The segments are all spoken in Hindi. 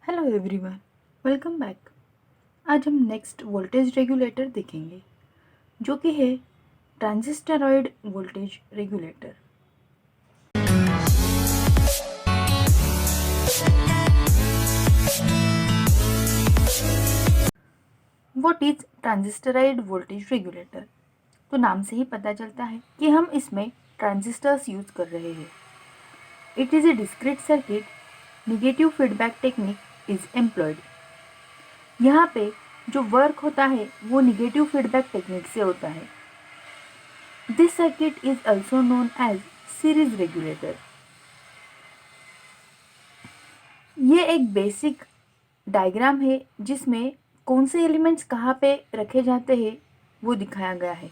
Hello everyone, welcome back. आज हम नेक्स्ट वोल्टेज रेगुलेटर देखेंगे जो कि है transistorised voltage regulator. What is transistorised voltage regulator? तो नाम से ही पता चलता है कि हम इसमें ट्रांजिस्टर्स यूज कर रहे हैं। It is a discrete circuit, negative feedback technique is employed. यहाँ पे जो वर्क होता है वो निगेटिव फीडबैक टेक्निक से होता है। This circuit is also known as series regulator. ये एक बेसिक डायग्राम है जिसमें कौन से एलिमेंट्स कहाँ पे रखे जाते हैं वो दिखाया गया है।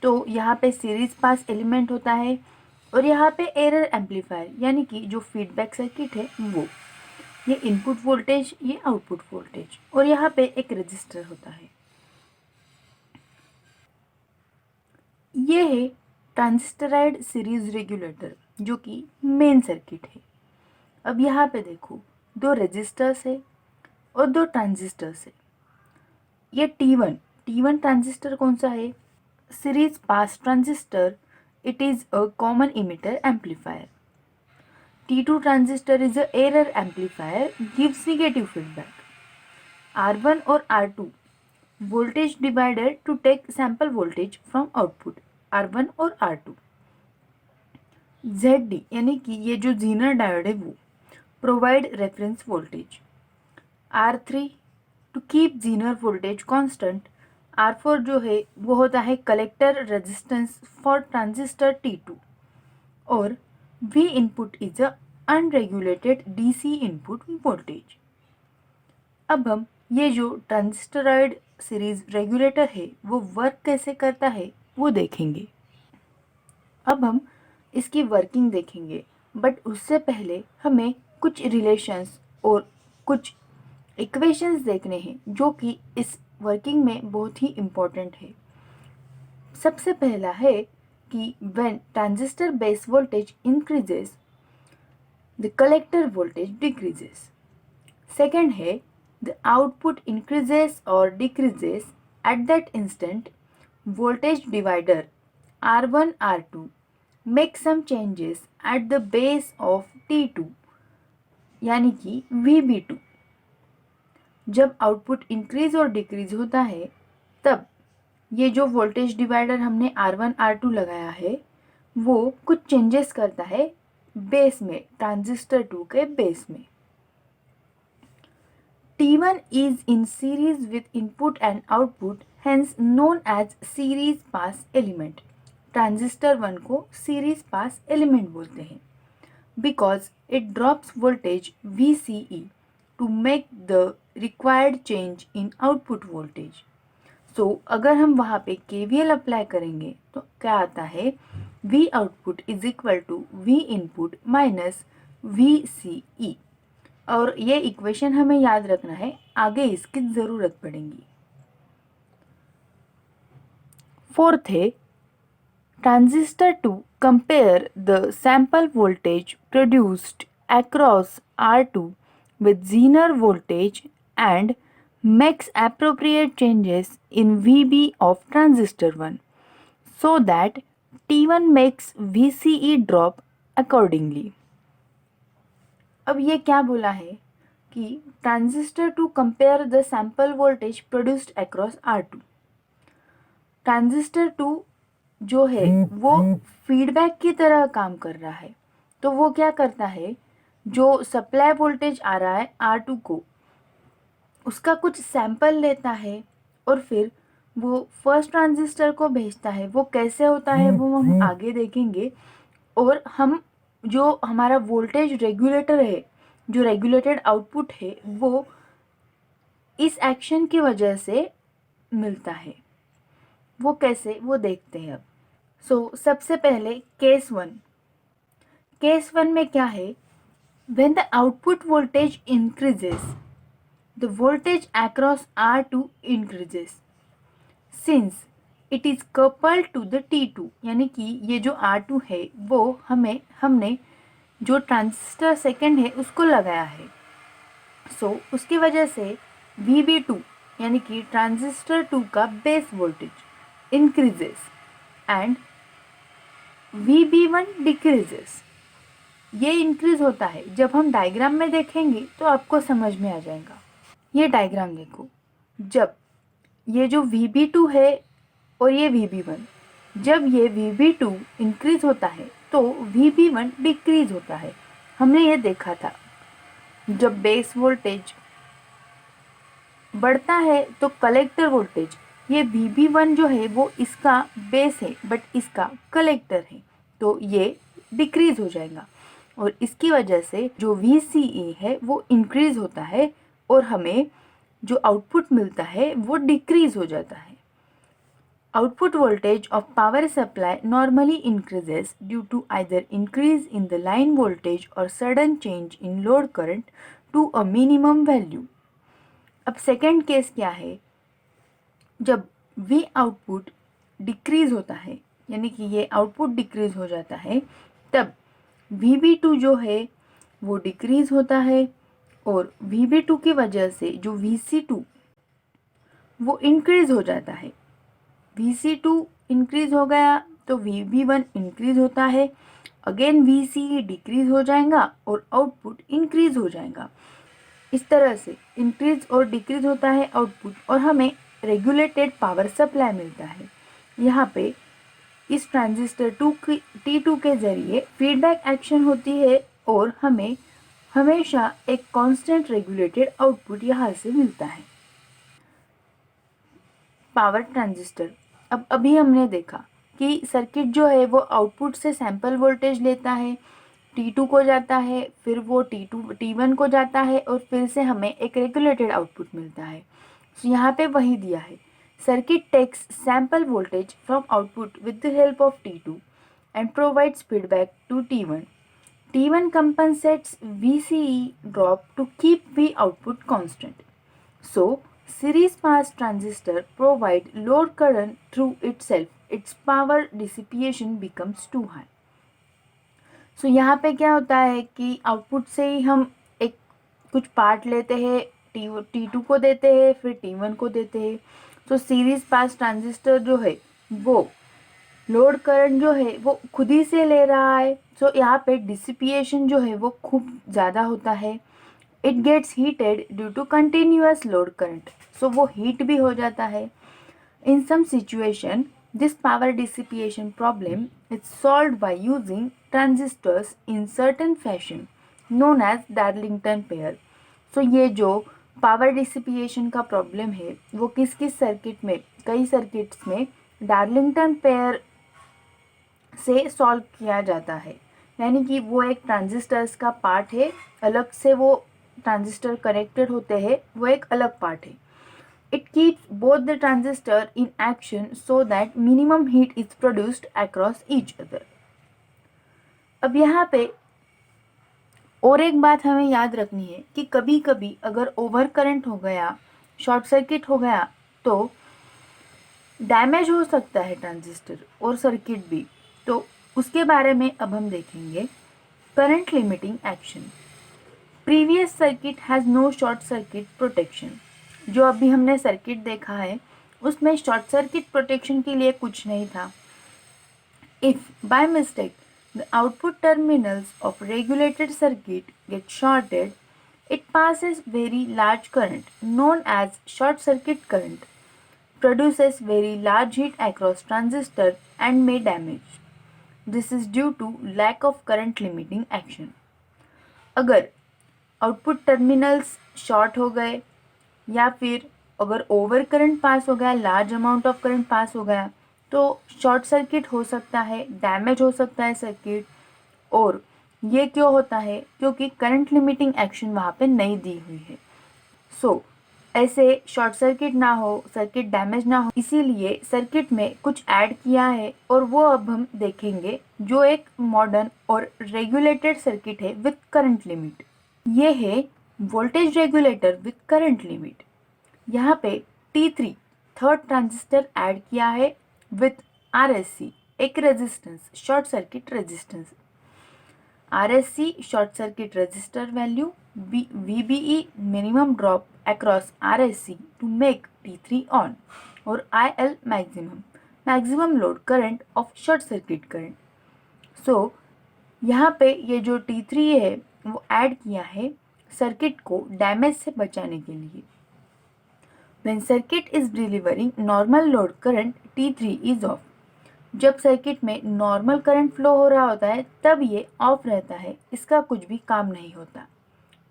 तो यहाँ पे सीरीज पास एलिमेंट होता है और यहाँ पे एरर एम्पलीफायर यानी कि जो फीडबैक सर्किट है वो, ये इनपुट वोल्टेज, ये आउटपुट वोल्टेज, और यहाँ पे एक रजिस्टर होता है। ये है ट्रांजिस्टराइड सीरीज रेगुलेटर जो कि मेन सर्किट है। अब यहाँ पे देखो, दो रजिस्टर्स है और दो ट्रांजिस्टर्स है। ये T1 ट्रांजिस्टर कौन सा है? Series pass transistor. It is a common emitter amplifier. T2 transistor is a error amplifier, gives negative feedback. R1 और R2 voltage divider to take sample voltage from output, R1 और R2। ZD यानी कि ये जो जीनर डायोड है वो provide reference voltage. R3 to keep zener voltage constant. R4 जो है वो होता है collector resistance for transistor T2। और V input is a unregulated DC input voltage. अब हम ये जो ट्रांजिस्टरॉइड सीरीज रेगुलेटर है वो वर्क कैसे करता है वो देखेंगे। अब हम इसकी वर्किंग देखेंगे, बट उससे पहले हमें कुछ रिलेशंस और कुछ इक्वेशंस देखने हैं जो कि इस वर्किंग में बहुत ही इम्पोर्टेंट है। सबसे पहला है कि when transistor base voltage increases the collector voltage decreases. Second है द आउटपुट इंक्रीजेस और decreases at that instant voltage divider R1 R2 make some changes at the base of T2 यानी कि VB2। जब आउटपुट इंक्रीज और डिक्रीज होता है तब ये जो वोल्टेज डिवाइडर हमने R1 R2 लगाया है वो कुछ चेंजेस करता है बेस में, ट्रांजिस्टर 2 के बेस में। T1 is in series with input and output, hence known as series pass element. Transistor 1 को सीरीज पास एलिमेंट बोलते हैं because it drops voltage VCE to make the required change in output voltage. So अगर हम वहाँ पे KVL अप्लाई करेंगे तो क्या आता है? V output is equal to V input minus VCE। और ये इक्वेशन हमें याद रखना है, आगे इसकी ज़रूरत पड़ेगी। फोर्थ है transistor to compare the sample voltage produced across R2 with Zener voltage and makes appropriate changes in VB of transistor 1 so that T1 makes VCE drop accordingly। अब ये क्या बोला है कि transistor to compare the sample voltage produced across R2। Transistor 2 जो है वो फीडबैक की तरह काम कर रहा है। तो वो क्या करता है, जो सप्लाई वोल्टेज आ रहा है R2 को, उसका कुछ सैंपल लेता है और फिर वो फर्स्ट ट्रांजिस्टर को भेजता है। वो कैसे होता है वो हम आगे देखेंगे। और हम जो हमारा वोल्टेज रेगुलेटर है, जो रेगुलेटेड आउटपुट है, वो इस एक्शन की वजह से मिलता है। वो कैसे, वो देखते हैं अब। सबसे पहले केस वन में क्या है? When the output voltage increases the voltage across R2 increases since it is coupled to the T2। यानी कि ये जो R2 है वो हमने जो ट्रांजिस्टर सेकेंड है उसको लगाया है। सो उसकी वजह से VB2 यानी कि ट्रांजिस्टर 2 का base voltage increases and VB1 decreases. ये इंक्रीज होता है, जब हम डायग्राम में देखेंगे तो आपको समझ में आ जाएगा। ये डायग्राम देखो, जब ये जो VB2 है और ये VB1, जब ये VB2 इंक्रीज होता है तो VB1 डिक्रीज होता है। हमने ये देखा था, जब बेस वोल्टेज बढ़ता है तो कलेक्टर वोल्टेज, ये VB1 जो है वो इसका बेस है बट इसका कलेक्टर है, तो ये डिक्रीज हो जाएगा और इसकी वजह से जो VCE है वो इंक्रीज होता है और हमें जो आउटपुट मिलता है वो डिक्रीज हो जाता है। Output voltage of power supply normally increases due to either increase in the line voltage or sudden change in load current to a minimum value. अब सेकेंड केस क्या है, जब V आउटपुट डिक्रीज होता है यानी कि ये आउटपुट डिक्रीज हो जाता है, तब VB2 जो है वो डिक्रीज होता है और VB2 की वजह से जो VC2 वो इंक्रीज हो जाता है। VC2 इंक्रीज हो गया तो VB1 इंक्रीज होता है, अगेन VCE डिक्रीज हो जाएगा और आउटपुट इंक्रीज हो जाएगा। इस तरह से इंक्रीज और डिक्रीज होता है आउटपुट और हमें रेगुलेटेड पावर सप्लाई मिलता है। यहाँ पे इस ट्रांजिस्टर T2 के ज़रिए फीडबैक एक्शन होती है और हमें हमेशा एक कांस्टेंट रेगुलेटेड आउटपुट यहाँ से मिलता है। पावर ट्रांजिस्टर, अब अभी हमने देखा कि सर्किट जो है वो आउटपुट से सैंपल वोल्टेज लेता है, T2 को जाता है, फिर वो T1 को जाता है और फिर से हमें एक रेगुलेटेड आउटपुट मिलता है। तो यहाँ पे वही दिया है, circuit takes sample voltage from output with the help of T2 and provides feedback to T1. T1 compensates VCE drop to keep V output constant. So, series pass transistor provide load current through itself. Its power dissipation becomes too high. So, यहाँ पे क्या होता है कि आउटपुट से ही हम एक कुछ पार्ट लेते हैं, T2 को देते हैं, फिर T1 को देते हैं। तो सीरीज पास ट्रांजिस्टर जो है वो लोड करंट जो है वो खुद ही से ले रहा है। सो यहाँ पे डिसिपिएशन जो है वो खूब ज़्यादा होता है। It gets heated due to continuous load current, so वो हीट भी हो जाता है। In some situation this power dissipation problem is solved by using transistors in certain fashion known as Darlington pair. So ये जो पावर डिसिपिएशन का प्रॉब्लम है वो किस किस सर्किट में, कई सर्किट्स में डार्लिंगटन पेयर से सॉल्व किया जाता है। यानी कि वो एक ट्रांजिस्टर्स का पार्ट है, अलग से वो ट्रांजिस्टर कनेक्टेड होते हैं, वो एक अलग पार्ट है। It keeps both the transistor in action so that minimum heat is produced across each other. अब यहाँ पे और एक बात हमें याद रखनी है कि कभी कभी अगर ओवर करंट हो गया, शॉर्ट सर्किट हो गया तो डैमेज हो सकता है ट्रांजिस्टर और सर्किट भी। तो उसके बारे में अब हम देखेंगे। Current limiting action, previous circuit has no short circuit protection. जो अभी हमने सर्किट देखा है उसमें शॉर्ट सर्किट प्रोटेक्शन के लिए कुछ नहीं था। If by mistake the output terminals of regulated circuit get shorted, it passes very large current known as short circuit current, produces very large heat across transistor and may damage. This is due to lack of current limiting action. अगर आउटपुट टर्मिनल्स शॉर्ट हो गए या फिर अगर ओवर करंट पास हो गया, large amount of current pass हो गया, तो शॉर्ट सर्किट हो सकता है, डैमेज हो सकता है सर्किट। और ये क्यों होता है? क्योंकि करंट लिमिटिंग एक्शन वहाँ पे नहीं दी हुई है। सो ऐसे शॉर्ट सर्किट ना हो, सर्किट डैमेज ना हो, इसीलिए सर्किट में कुछ ऐड किया है और वो अब हम देखेंगे, जो एक मॉडर्न और रेगुलेटेड सर्किट है विथ करंट लिमिट। ये है voltage regulator with current limit. यहाँ पे T3 थर्ड ट्रांजिस्टर ऐड किया है विथ RSC, एक resistance, short circuit resistance. RSC short circuit resistor value VBE minimum drop across RSC to make T3 on, और IL maximum load current of short circuit current. So यहाँ पे ये जो T3 है वो ऐड किया है सर्किट को डैमेज से बचाने के लिए. When circuit is delivering normal load current, T3 is off. जब सर्किट में नॉर्मल करंट फ्लो हो रहा होता है तब ये ऑफ रहता है, इसका कुछ भी काम नहीं होता.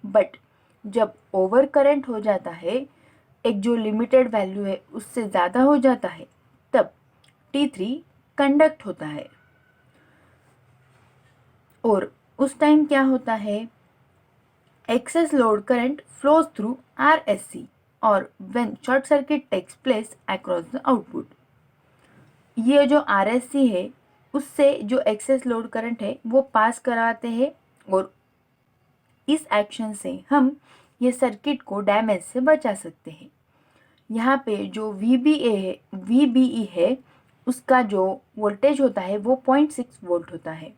बट जब ओवर करंट हो जाता है, एक जो लिमिटेड वैल्यू है उससे ज़्यादा हो जाता है, तब T3 कंडक्ट होता है. और उस टाइम क्या होता है, excess load current flows through RSC और when short circuit takes place across the output. ये जो RSC है उससे जो एक्सेस लोड करंट है वो पास कराते हैं, और इस एक्शन से हम ये सर्किट को डैमेज से बचा सकते हैं. यहाँ पे जो VBE है उसका जो वोल्टेज होता है वो 0.6 वोल्ट होता है.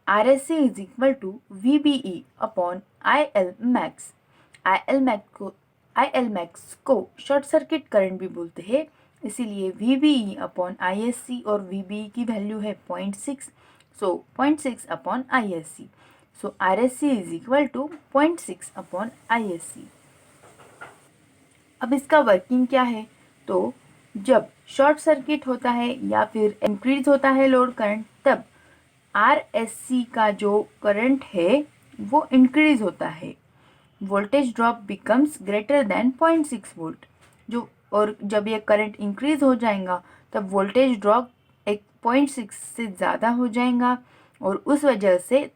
RSC is equal to VBE upon IL max. IL max को शॉर्ट सर्किट करंट भी बोलते हैं, इसीलिए VBE अपॉन ISC, और VBE की वैल्यू है 0.6, so 0.6 upon ISC. So RSC is equal to 0.6 upon ISC. अब इसका वर्किंग क्या है, तो जब शॉर्ट सर्किट होता है या फिर इंक्रीज होता है लोड करंट, तब RSC का जो करंट है वो इंक्रीज होता है. Voltage drop becomes greater than 0.6 volt. और जब ये करंट इंक्रीज हो जाएगा तब वोल्टेज ड्रॉप 0.6 से ज़्यादा हो जाएगा, और उस वजह से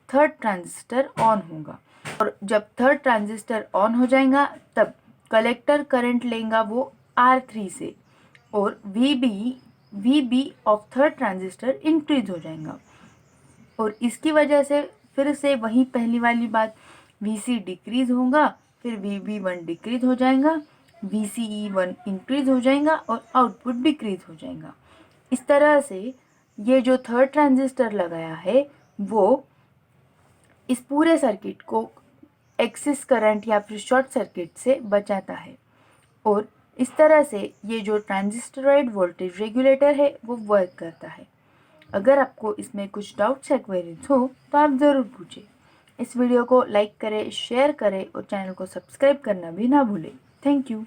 थर्ड ट्रांजिस्टर ऑन होगा. और जब थर्ड ट्रांजिस्टर ऑन हो जाएगा तब कलेक्टर करंट लेगा वो R3 से, और VB of third transistor increase हो जाएगा. और इसकी वजह से फिर से वही पहली वाली बात, VC डिक्रीज होगा, फिर VB1 डिक्रीज हो जाएगा, VCE1 इंक्रीज हो जाएगा, और आउटपुट डिक्रीज हो जाएगा. इस तरह से ये जो थर्ड ट्रांजिस्टर लगाया है वो इस पूरे सर्किट को एक्सिस करंट या फिर शॉर्ट सर्किट से बचाता है. और इस तरह से ये जो ट्रांजिस्टरॉइड वोल्टेज रेगुलेटर है वो वर्क करता है. अगर आपको इसमें कुछ डाउट्स या क्वेरीज हो तो आप ज़रूर पूछें. इस वीडियो को लाइक करें, शेयर करें और चैनल को सब्सक्राइब करना भी ना भूलें. Thank you.